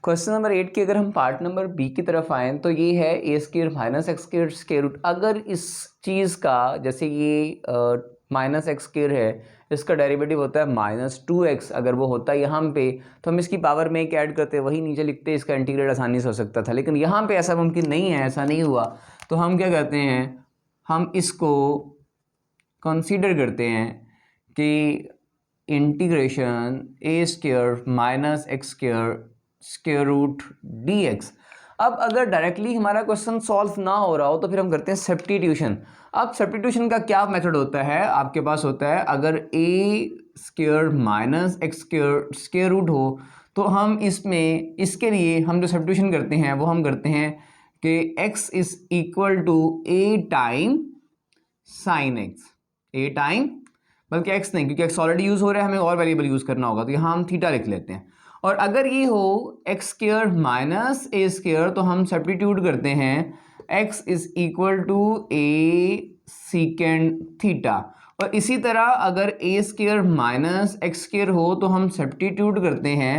Question number 8 की अगर हम पार्ट नंबर बी की तरफ आएँ तो ये है A square minus x square square root. अगर इस चीज़ का जैसे ये माइनस एक्स स्क्वायर है, इसका डेरिवेटिव होता है -2x, अगर वो होता है यहाँ पे तो हम इसकी पावर में एक ऐड करते, वही नीचे लिखते, इसका इंटीग्रेट आसानी से हो सकता था, लेकिन यहाँ पे ऐसा मुमकिन नहीं है, ऐसा नहीं हुआ। तो हम क्या करते हैं, हम इसको कंसीडर करते हैं कि इंटीग्रेशन ए square minus x square square root D X. अब अगर डायरेक्टली हमारा क्वेश्चन सॉल्व ना हो रहा हो तो फिर हम करते हैं सब्स्टिट्यूशन। अब सब्स्टिट्यूशन का क्या मेथड होता है, आपके पास होता है अगर ए square minus x square square root हो तो हम इसमें इसके लिए हम जो सब्स्टिट्यूशन करते हैं वो हम करते हैं कि x is equal to a time sine x, a time, बल्कि x नहीं, क्योंकि x ऑलरेडी यूज हो रहा है, हमें और वेरिएबल यूज करना होगा, तो यहाँ हम थीटा लिख लेते हैं। और अगर ये हो x square minus a square तो हम सब्स्टिट्यूट करते हैं x is equal to a secant theta. और इसी तरह अगर ए स्क्वायर माइनस एक्स स्क्वायर हो तो हम सब्स्टिट्यूट करते हैं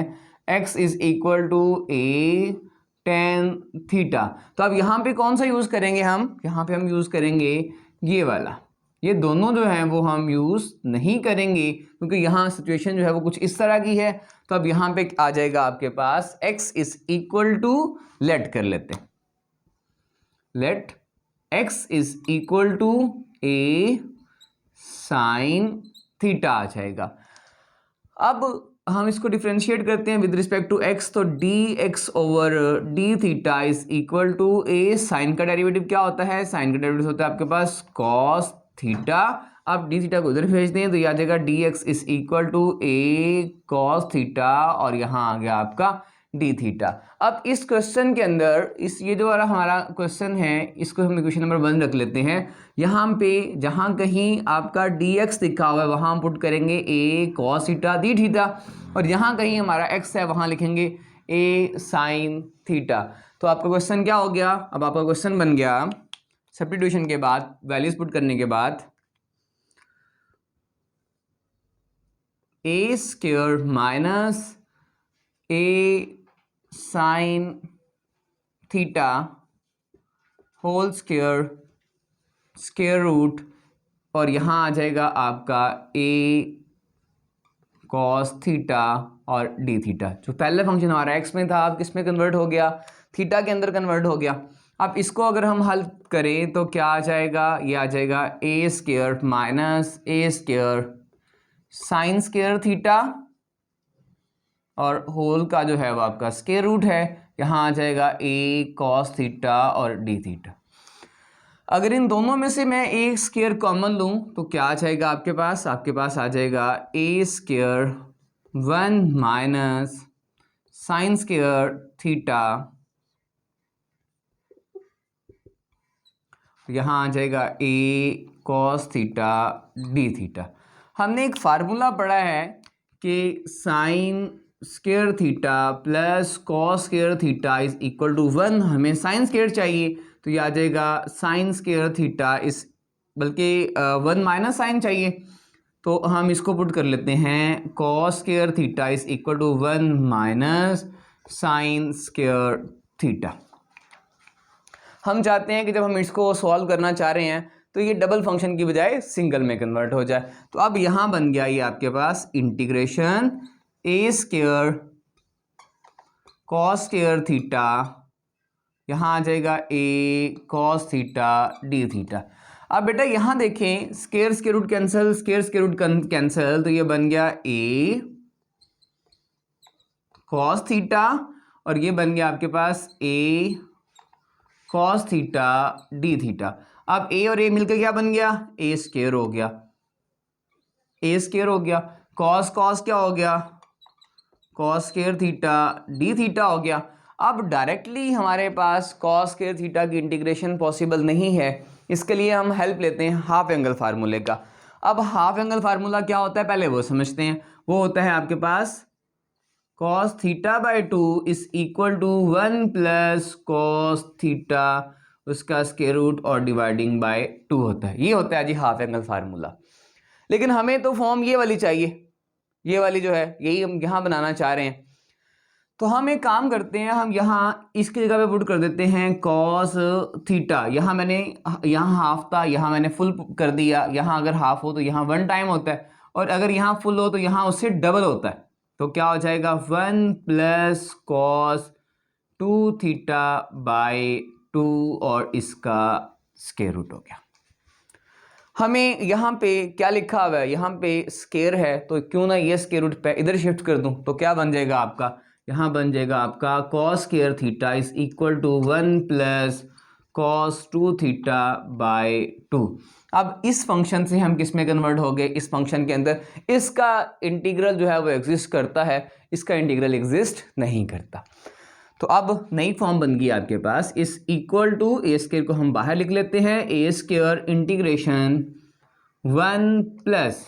x is equal to a tan theta. तो अब यहाँ पे कौन सा यूज करेंगे, हम यहाँ पे हम यूज करेंगे ये वाला। ये दोनों जो हैं वो हम यूज़ नहीं करेंगे क्योंकि यहाँ सिचुएशन जो है वो कुछ इस तरह की है। तो अब यहाँ पे आ जाएगा आपके पास x is equal to, let कर लेते हैं, let x is equal to A sine theta आ जाएगा। अब हम इसको डिफ्रेंशिएट करते हैं विद रिस्पेक्ट टू x, तो D X over D theta is equal to A, sine का डेरिवेटिव क्या होता है, साइन का डेरिवेटिव होता है आपके पास कॉस थीटा। अब डी थीटा को उधर भेज दें तो ये आ जाएगा D x is equal to a cos theta, और यहाँ आ गया आपका डी थीटा। अब इस क्वेश्चन के अंदर इस ये जो वाला हमारा क्वेश्चन है इसको हम इक्वेशन नंबर 1 रख लेते हैं। यहाँ पे जहाँ कहीं आपका डी एक्स लिखा हुआ है वहाँ हम पुट करेंगे ए कॉस थीटा डी थीटा, और जहाँ कहीं हमारा एक्स है वहाँ लिखेंगे ए साइन थीटा। तो आपका क्वेश्चन क्या हो गया, अब आपका क्वेश्चन बन गया सब्स्टिट्यूशन के बाद, वैल्यूज पुट करने के बाद, A square minus A sine theta whole square square root, और यहाँ आ जाएगा आपका ए कॉस थीटा और डी थीटा। जो पहले फंक्शन हमारा एक्स में था अब किस में कन्वर्ट हो गया, थीटा के अंदर कन्वर्ट हो गया। अब इसको अगर हम हल करें तो क्या आ जाएगा, ये आ जाएगा A square minus a square sine square theta, और होल का जो है वो आपका स्क्वायर रूट है, यहाँ आ जाएगा ए कॉस थीटा और डी थीटा। अगर इन दोनों में से मैं ए स्क्वायर कॉमन लूँ तो क्या आ जाएगा आपके पास आ जाएगा A square 1 minus sine square theta, यहाँ आ जाएगा ए कॉस थीटा डी थीटा। हमने एक फार्मूला पढ़ा है कि sine square theta plus cos square theta is equal to 1, हमें साइन स्क्वायर चाहिए तो ये आ जाएगा साइन स्क्वायर थीटा इस, बल्कि 1 माइनस साइन चाहिए तो हम इसको पुट कर लेते हैं cos square theta is equal to 1 minus sine square theta. हम चाहते हैं कि जब हम इसको सॉल्व करना चाह रहे हैं तो ये डबल फंक्शन की बजाय सिंगल में कन्वर्ट हो जाए। तो अब यहाँ बन गया ये आपके पास इंटीग्रेशन ए स्क्वायर कॉस स्क्वायर थीटा, यहाँ आ जाएगा ए कॉस थीटा डी थीटा। अब बेटा यहाँ देखें square square root cancel, square square root cancel, तो ये बन गया ए कॉस थीटा और ये बन गया आपके पास ए कॉस थीटा डी थीटा। अब ए और ए मिलकर क्या बन गया, ए स्क्वायर हो गया, ए स्क्वायर हो गया, कॉस कॉस क्या हो गया, cos square theta D theta हो गया। अब डायरेक्टली हमारे पास कॉस स्क्वायर थीटा की इंटीग्रेशन पॉसिबल नहीं है, इसके लिए हम हेल्प लेते हैं हाफ एंगल फार्मूले का। अब हाफ एंगल फार्मूला क्या होता है पहले वो समझते हैं। वो होता है आपके पास cos theta by 2 is equal to 1 plus cos theta उसका स्क्वायर रूट और डिवाइडिंग बाय 2 होता है। ये होता है जी हाफ एंगल फार्मूला। लेकिन हमें तो फॉर्म ये वाली चाहिए, ये वाली जो है यही हम यहाँ बनाना चाह रहे हैं। तो हम एक काम करते हैं, हम यहाँ इसकी जगह पे पुट कर देते हैं कॉस थीटा। यहाँ मैंने यहाँ हाफ था, यहाँ मैंने फुल कर दिया। यहाँ अगर हाफ हो तो यहाँ 1 टाइम होता है, और अगर यहाँ फुल हो तो यहाँ उससे डबल होता है। तो क्या हो जाएगा 1 प्लस कॉस 2 थीटा बाय 2 और इसका स्क्वायर रूट हो गया। हमें यहाँ पे क्या लिखा हुआ है, यहाँ पे स्क्वायर है, तो क्यों ना ये स्क्वायर रूट पे इधर शिफ्ट कर दूं। तो क्या बन जाएगा आपका, यहाँ बन जाएगा आपका cos square theta is equal to 1 plus cos 2 theta by 2। अब इस फंक्शन से हम किस में कन्वर्ट हो गए, इस फंक्शन के अंदर इसका इंटीग्रल जो है वो एग्जिस्ट करता है, इसका इंटीग्रल एग्जिस्ट नहीं करता। तो अब नई फॉर्म बन गई आपके पास, इस इक्वल टू ए स्क्वायर को हम बाहर लिख लेते हैं, A square integration 1 plus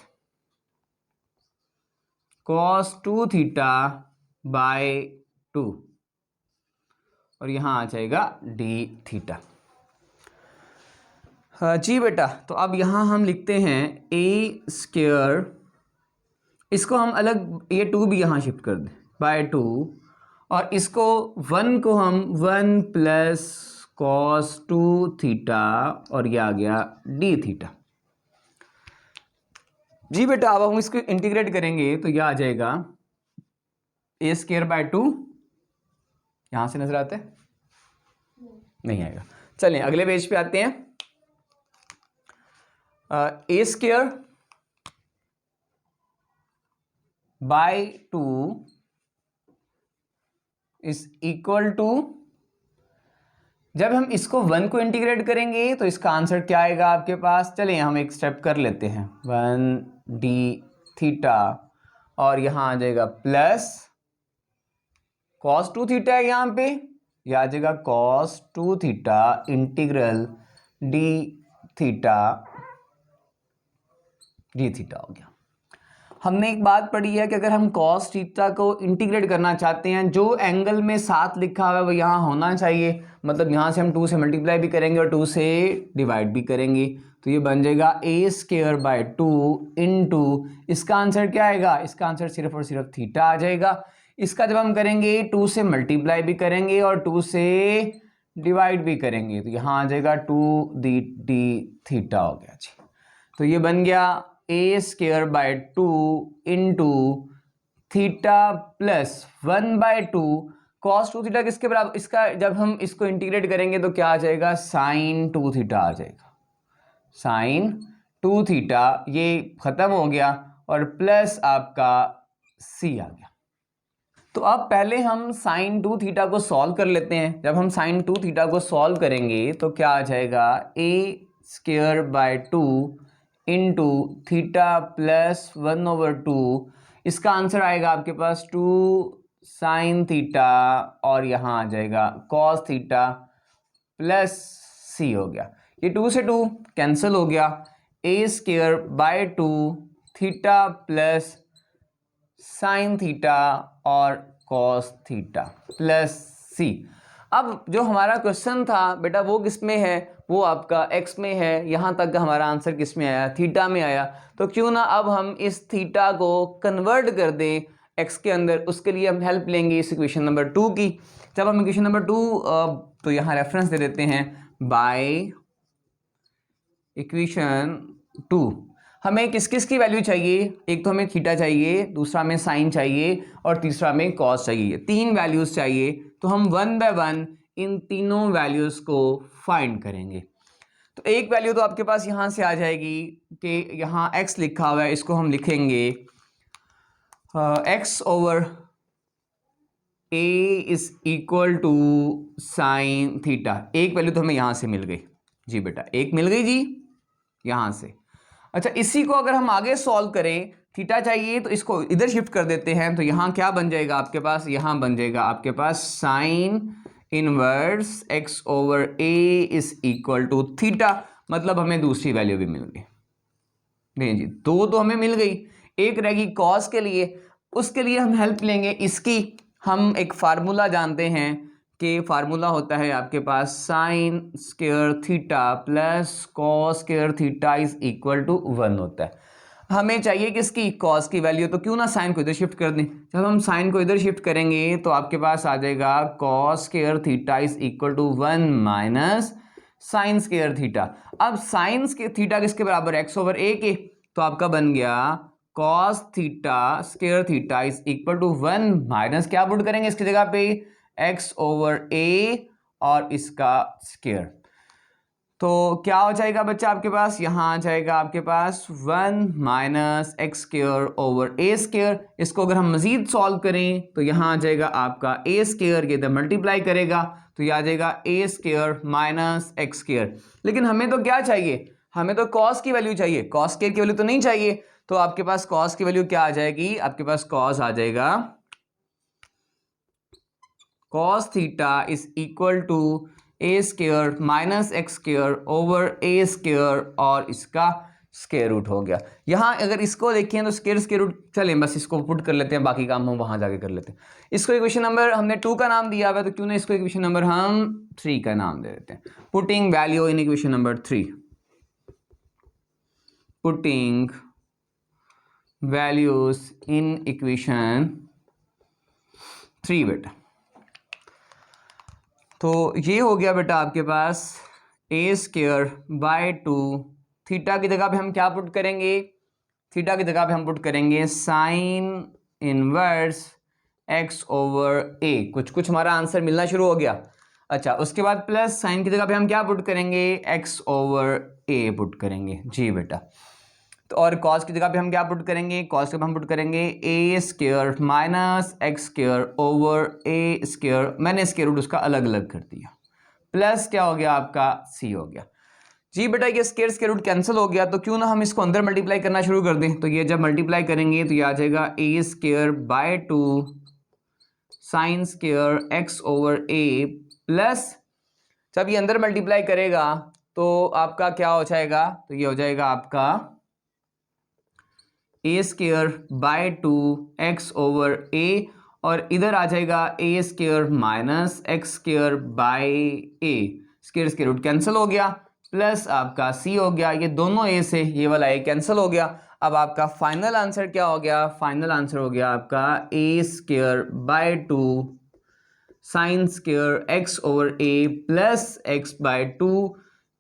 cos 2 theta by 2 और यहां आ जाएगा डी थीटा। जी बेटा, तो अब यहां हम लिखते हैं ए स्क्वायर, इसको हम अलग, ये 2 भी यहां शिफ्ट कर दें बाय 2, और इसको 1 को हम 1 प्लस कॉस 2 थीटा और ये आ गया डी थीटा। जी बेटा, अब हम इसको इंटीग्रेट करेंगे तो ये आ जाएगा ए स्क्वायर बाय 2। यहां से नजर आता है? नहीं आएगा। चलिए अगले पेज पे आते हैं। A square by 2 is equal to, जब हम इसको 1 को इंटीग्रेट करेंगे तो इसका आंसर क्या आएगा आपके पास। चलिए हम एक स्टेप कर लेते हैं, 1 डी थीटा और यहां आ जाएगा प्लस कॉस 2 थीटा है, यहां पे यह आ जाएगा cos 2 theta integral D theta, D theta हो गया। हमने एक बात पढ़ी है कि अगर हम cos थीटा को इंटीग्रेट करना चाहते हैं, जो एंगल में 7 लिखा हुआ है वो यहाँ होना चाहिए, मतलब यहाँ से हम 2 से मल्टीप्लाई भी करेंगे और 2 से डिवाइड भी करेंगे, तो ये बन जाएगा ए स्क्वायर बाय 2 इंटू, इसका आंसर क्या आएगा, इसका आंसर सिर्फ और सिर्फ थीटा आ जाएगा। इसका जब हम करेंगे 2 से मल्टीप्लाई भी करेंगे और 2 से डिवाइड भी करेंगे, तो यहाँ आ जाएगा 2 डी थीटा हो गया जी। तो ये बन गया A square by 2 into theta plus 1 by 2 cos 2 theta किसके बराबर, इसका जब हम इसको इंटीग्रेट करेंगे तो क्या आ जाएगा, साइन 2 थीटा आ जाएगा, साइन 2 थीटा, ये खत्म हो गया और प्लस आपका सी आ गया। तो अब पहले हम साइन 2 थीटा को सॉल्व कर लेते हैं। जब हम साइन 2 थीटा को सॉल्व करेंगे तो क्या आ जाएगा, A square by 2 into theta plus 1/2, इसका आंसर आएगा आपके पास 2 साइन थीटा और यहाँ आ जाएगा कॉस थीटा प्लस सी हो गया। ये 2 से 2 कैंसिल हो गया, A square by 2 theta plus sine theta और कॉस थीटा प्लस सी। अब जो हमारा क्वेश्चन था बेटा वो किस में है, वो आपका एक्स में है, यहाँ तक का हमारा आंसर किस में आया, थीटा में आया। तो क्यों ना अब हम इस थीटा को कन्वर्ट कर दें एक्स के अंदर, उसके लिए हम हेल्प लेंगे इस इक्वेशन नंबर 2 की। जब हम इक्वेशन नंबर 2 तो यहाँ रेफरेंस दे देते हैं, बाय इक्वेशन 2 हमें किस किस की वैल्यू चाहिए, एक तो हमें थीटा चाहिए, दूसरा हमें साइन चाहिए और तीसरा हमें कॉस चाहिए, 3 वैल्यूज चाहिए। तो हम 1 बाय 1 इन तीनों वैल्यूज को फाइंड करेंगे। तो एक वैल्यू तो आपके पास यहाँ से आ जाएगी कि यहाँ x लिखा हुआ है, इसको हम लिखेंगे x over a is equal to sine theta. एक वैल्यू तो हमें यहाँ से मिल गई जी बेटा, एक मिल गई जी यहाँ से। अच्छा, इसी को अगर हम आगे सॉल्व करें, थीटा चाहिए तो इसको इधर शिफ्ट कर देते हैं, तो यहाँ क्या बन जाएगा आपके पास, यहाँ बन जाएगा आपके पास sine inverse x over a is equal to theta, मतलब हमें दूसरी वैल्यू भी मिल गई। नहीं जी, 2 तो हमें मिल गई, एक रहेगी कॉस के लिए, उसके लिए हम हेल्प लेंगे इसकी। हम एक फार्मूला जानते हैं कि फार्मूला होता है आपके पास sine square theta plus cos square theta is equal to 1 होता है। हमें चाहिए किसकी, कॉस की वैल्यू, तो क्यों ना साइन को इधर शिफ्ट कर दें। जब हम साइन को इधर शिफ्ट करेंगे तो आपके पास आ जाएगा cos square theta is equal to 1 minus sine square theta. अब साइन थीटा किसके बराबर, एक्स ओवर ए के, तो आपका बन गया cos theta square theta is equal to 1 minus, क्या पुट करेंगे इसकी जगह पे, एक्स ओवर ए और इसका स्क्वायर। तो क्या हो जाएगा बच्चा आपके पास, यहां आ जाएगा आपके पास 1 माइनस एक्स स्क्वायर ओवर ए स्क्वायर। इसको अगर हम मजीद सॉल्व करें तो यहां आ जाएगा आपका ए स्क्वायर, ये इधर मल्टीप्लाई करेगा तो ये आ जाएगा A square minus x square. लेकिन हमें तो क्या चाहिए, हमें तो कॉस की वैल्यू चाहिए, कॉस स्क्वायर की वैल्यू तो नहीं चाहिए। तो आपके पास कॉस की वैल्यू क्या आ जाएगी, आपके पास कॉस आ जाएगा cos theta is equal to a square minus x square over A square और इसका स्क्वायर रूट हो गया। यहां अगर इसको देखें तो स्क्वायर रूट, चलें बस इसको पुट कर लेते हैं, बाकी काम हम वहां जाके कर लेते हैं। इसको इक्वेशन नंबर हमने 2 का नाम दिया हुआ है, तो क्यों ना इसको इक्वेशन नंबर हम 3 का नाम दे देते हैं। Putting value in equation number 3, putting values in equation 3 बेटा। तो ये हो गया बेटा आपके पास ए स्क्वायर बाय 2, थीटा की जगह पे हम क्या पुट करेंगे, थीटा की जगह पे हम पुट करेंगे साइन इनवर्स एक्स ओवर ए। कुछ कुछ हमारा आंसर मिलना शुरू हो गया। अच्छा, उसके बाद प्लस साइन की जगह पे हम क्या पुट करेंगे, एक्स ओवर ए पुट करेंगे। जी बेटा, तो और कॉस की जगह पे हम क्या पुट करेंगे, कॉस के हम पुट करेंगे A square minus x square over A square, मैंने स्क्वायर रूट उसका अलग अलग कर दिया, प्लस क्या हो गया आपका सी हो गया। जी बेटा, ये स्क्वायर रूट कैंसिल हो गया, तो क्यों ना हम इसको अंदर मल्टीप्लाई करना शुरू कर दें। तो ये जब मल्टीप्लाई करेंगे तो ये आ जाएगा A square by 2 sine square X over A plus, जब ये अंदर मल्टीप्लाई करेगा तो आपका क्या हो जाएगा, तो ये हो जाएगा आपका A square by 2 X over A, और इधर आ जाएगा A square minus x square by A, square root cancel हो गया, प्लस आपका सी हो गया, ये दोनों ए से ये वाला ए कैंसिल हो गया। अब आपका फाइनल आंसर क्या हो गया, फाइनल आंसर हो गया आपका A square by 2 sine square X over A plus X by 2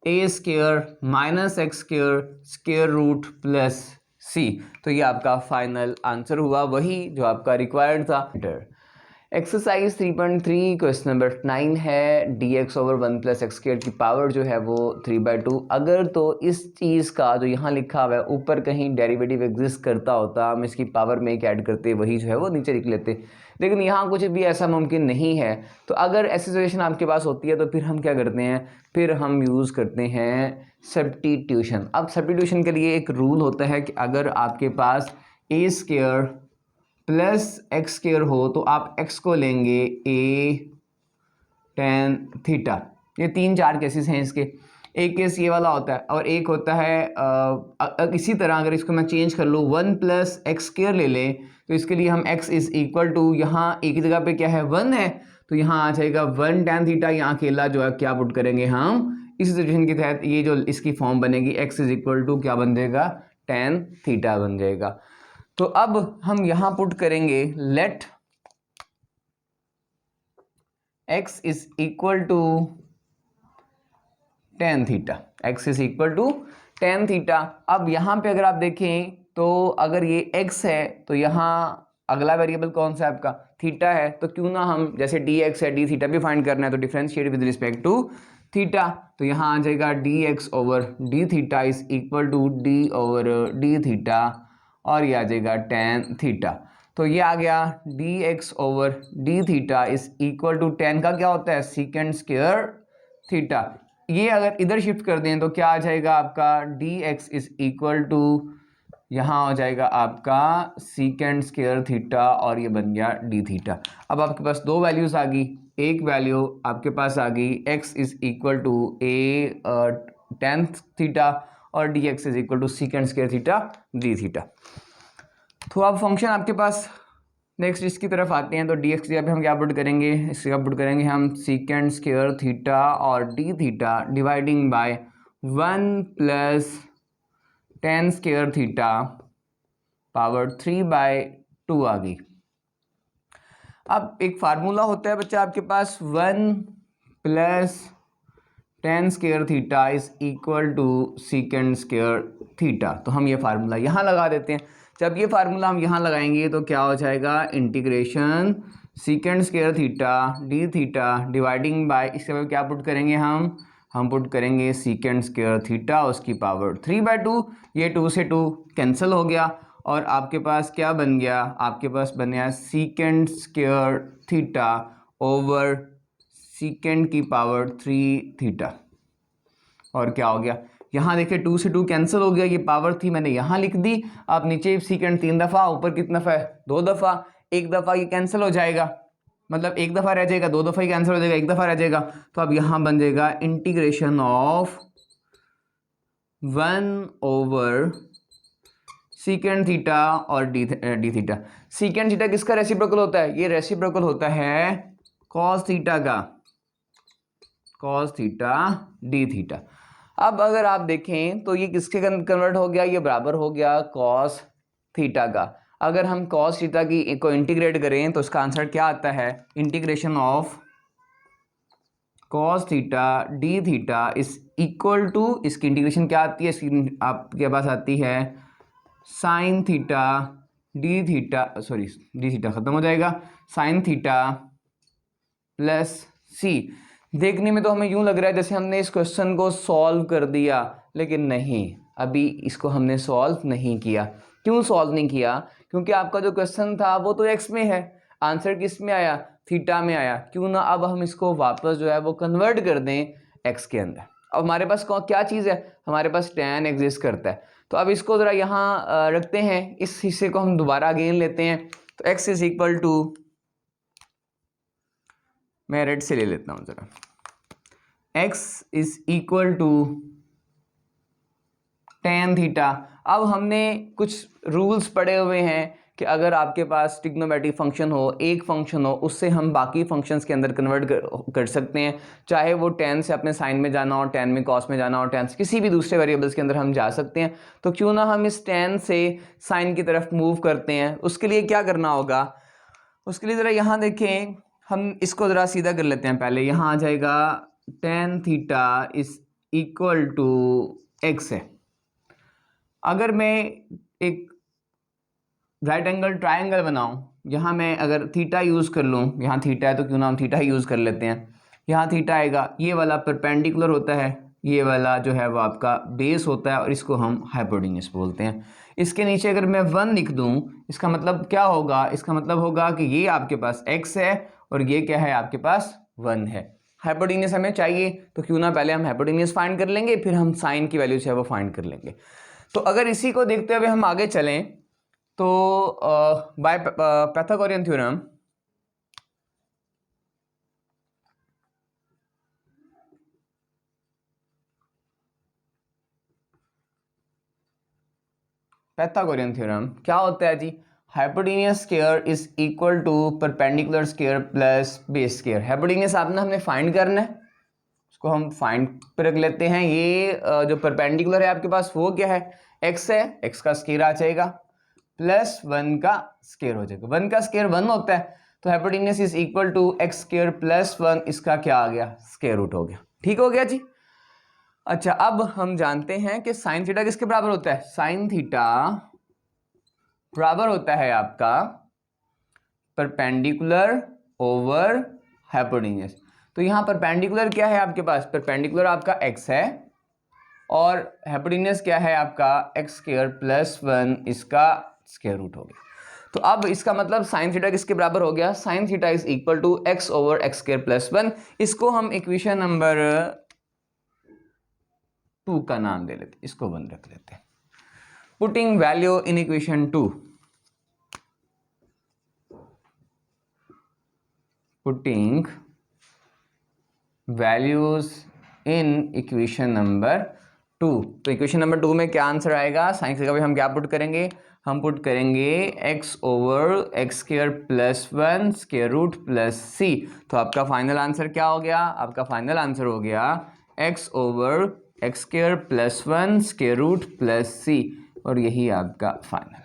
A square minus x square square root plus C. तो ये आपका फाइनल आंसर हुआ, वही जो आपका रिक्वायर्ड था। एक्सरसाइज 3.3 क्वेश्चन नंबर 9 है, dx over 1 plus x square की पावर जो है वो 3/2। अगर तो इस चीज़ का जो यहाँ लिखा हुआ है ऊपर कहीं डेरिवेटिव एग्जिस्ट करता होता, हम इसकी पावर में एक ऐड करते, वही जो है वो नीचे लिख लेते, लेकिन यहाँ कुछ भी ऐसा मुमकिन नहीं है। तो अगर ऐसी सिचुएशन आपके पास होती है तो फिर हम क्या करते हैं, फिर हम यूज़ करते हैं सब्स्टिट्यूशन। अब सब्स्टिट्यूशन के लिए एक रूल होता है कि अगर आपके पास ए स्क्वायर प्लस एक्स स्क्वायर हो तो आप एक्स को लेंगे ए tan थीटा। ये 3-4 केसेस हैं इसके। एक केस ये वाला होता है और एक होता है इसी तरह अगर इसको मैं चेंज कर लूँ 1 प्लस एक्स स्क्वायर ले लें, तो इसके लिए हम x इज इक्वल टू, यहाँ एक ही जगह पे क्या है 1 है, तो यहाँ आ जाएगा 1 tan थीटा, यहाँ अकेला जो है क्या पुट करेंगे हम, इस सिचुएशन के तहत ये जो इसकी फॉर्म बनेगी x इज इक्वल टू क्या बन जाएगा, tan थीटा बन जाएगा। तो अब हम यहां पुट करेंगे let x is equal to tan theta, x is equal to tan theta. अब यहां पे अगर आप देखें तो अगर ये x है तो यहां अगला वेरिएबल कौन सा है आपका, थीटा है, तो क्यों ना हम जैसे dx है d थीटा भी फाइंड करना है तो differentiate with respect to theta, तो यहां आ जाएगा dx over d theta is equal to d over d theta और ये आ जाएगा tan थीटा। तो ये आ गया dx over d theta is equal to tan का क्या होता है, सीकेंड स्क्वायर थीटा। ये अगर इधर शिफ्ट कर दें तो क्या आ जाएगा आपका dx इज इक्वल टू, यहाँ हो जाएगा आपका सीकेंड स्क्वायर थीटा और ये बन गया d थीटा। अब आपके पास दो वैल्यूज आ गई, एक वैल्यू आपके पास आ गई x is equal to a tan theta और dx is equal to secant square theta d theta. तो अब फंक्शन आपके पास नेक्स्ट इसकी तरफ आते हैं, तो dx की जगह पे हम क्या पुट करेंगे, इसकी जगह पुट करेंगे हम सीकेंड स्क्वायर थीटा और d theta dividing by 1 plus tan square theta power 3/2 आ गई। अब एक फार्मूला होता है बच्चा आपके पास 1 plus tan square theta is equal to secant square theta. तो हम ये फार्मूला यहाँ लगा देते हैं। जब ये फार्मूला हम यहाँ लगाएंगे तो क्या हो जाएगा, integration सीकेंड square theta D theta dividing bye, इसके बाद क्या पुट करेंगे हम पुट करेंगे सीकेंड स्क्वायर थीटा उसकी पावर 3/2। ये 2 से 2 कैंसिल हो गया और आपके पास क्या बन गया, आपके पास बन गया सीकेंड स्क्वायर थीटा ओवर सीकेंड की पावर 3 थीटा। और क्या हो गया, यहाँ देखिए 2 से 2 कैंसिल हो गया, ये पावर थी मैंने यहाँ लिख दी। आप नीचे सीकेंड 3 दफ़ा, ऊपर कितना दफ़ा है 2 दफ़ा, एक दफ़ा ये कैंसिल हो जाएगा, मतलब एक दफ़ा रह जाएगा, 2 दफ़ा ही कैंसिल हो जाएगा, एक दफ़ा रह जाएगा। तो अब यहाँ बन जाएगा इंटीग्रेशन ऑफ 1 ओवर सीकेंड थीटा और डी थीटा। सीकेंड थीटा किसका रेसिप्रोकल होता है, ये रेसिप्रोकल होता है कॉस थीटा का, कॉस थीटा डी थीटा। अब अगर आप देखें तो ये किसके कन्वर्ट हो गया, ये बराबर हो गया कॉस थीटा का। अगर हम कॉस थीटा की को इंटीग्रेट करें तो इसका आंसर क्या आता है, integration of cos theta D theta is equal to, इसकी इंटीग्रेशन क्या आती है, इसकी आपके पास आती है sine theta D theta, sorry d theta खत्म हो जाएगा, साइन थीटा प्लस सी। देखने में तो हमें यूं लग रहा है जैसे हमने इस क्वेश्चन को सॉल्व कर दिया, लेकिन नहीं, अभी इसको हमने सॉल्व नहीं किया। क्यों सॉल्व नहीं किया, क्योंकि आपका जो क्वेश्चन था वो तो एक्स में है, आंसर किस में आया, थीटा में आया। क्यों ना अब हम इसको वापस जो है वो कन्वर्ट कर दें एक्स के अंदर। अब हमारे पास क्या चीज़ है, हमारे पास tan एग्जिस्ट करता है। तो अब इसको ज़रा यहाँ रखते हैं, इस हिस्से को हम दोबारा अगेन लेते हैं। तो x इज इक्वल टू, मैं रेड से ले लेता हूँ ज़रा, x is equal to tan theta. अब हमने कुछ रूल्स पढ़े हुए हैं कि अगर आपके पास ट्रिग्नोमेट्रिक फंक्शन हो, एक फंक्शन हो, उससे हम बाकी फंक्शंस के अंदर कन्वर्ट कर सकते हैं, चाहे वो tan से अपने साइन में जाना हो, tan में cos में जाना हो, tan से किसी भी दूसरे वेरिएबल्स के अंदर हम जा सकते हैं। तो क्यों ना हम इस tan से साइन की तरफ मूव करते हैं। उसके लिए क्या करना होगा, उसके लिए ज़रा यहाँ देखें, हम इसको ज़रा सीधा कर लेते हैं। पहले यहाँ आ जाएगा tan theta is equal to x है। अगर मैं एक राइट एंगल ट्राइंगल बनाऊं, यहाँ मैं अगर थीटा यूज़ कर लूँ, यहाँ थीटा है तो क्यों ना हम थीटा यूज़ कर लेते हैं। यहाँ थीटा आएगा, ये वाला परपेंडिकुलर होता है, ये वाला जो है वो आपका बेस होता है और इसको हम हाइपोटेन्यूज बोलते हैं। इसके नीचे अगर मैं 1 लिख दूँ, इसका मतलब क्या होगा, इसका मतलब होगा कि ये आपके पास x है और ये क्या है, आपके पास 1 है। हाइपोटेन्यूज हमें चाहिए तो क्यों ना पहले हम हाइपोटेन्यूज फाइंड कर लेंगे, फिर हम साइन की वैल्यू जो है वो फाइंड कर लेंगे। तो अगर इसी को देखते हुए हम आगे चलें तो बाय पाइथागोरियन थ्योरम क्या होता है जी, hypotenuse square is equal to perpendicular square plus base square. Hypotenuse हमने फाइंड करना है, उसको हम फाइंड पे रख लेते हैं। ये जो परपेंडिकुलर है आपके पास वो क्या है, x है, x का स्क्वायर आ जाएगा प्लस 1 का स्क्वायर हो जाएगा। 1 का स्क्वायर 1 होता है, तो hypotenuse is equal to x square plus 1, इसका क्या आ गया, स्क्वायर रूट हो गया। ठीक हो गया जी। अच्छा, अब हम जानते हैं कि साइन थीटा किसके बराबर होता है, साइन थीटा बराबर होता है आपका परपेंडिकुलर ओवर हाइपोटेन्यूज। तो यहाँ परपेंडिकुलर क्या है आपके पास, परपेंडिकुलर आपका x है और हाइपोटेन्यूज क्या है आपका x स्क्वायर प्लस 1, इसका स्क्वायर रूट हो गया। तो अब इसका मतलब साइन थीटा किसके बराबर हो गया, sine theta is equal to x over x square plus 1। इसको हम इक्वेशन नंबर 2 का नाम दे लेते, इसको 1 रख लेते हैं। Putting value in equation 2, putting values in equation number 2। तो इक्वेशन नंबर 2 में क्या आंसर आएगा, साइन थीटा का भी हम क्या पुट करेंगे, हम पुट करेंगे x over x square plus 1 square root plus c। तो आपका फाइनल आंसर क्या हो गया, आपका फाइनल आंसर हो गया x over x square plus 1 square root plus c, और यही आपका फाइनल।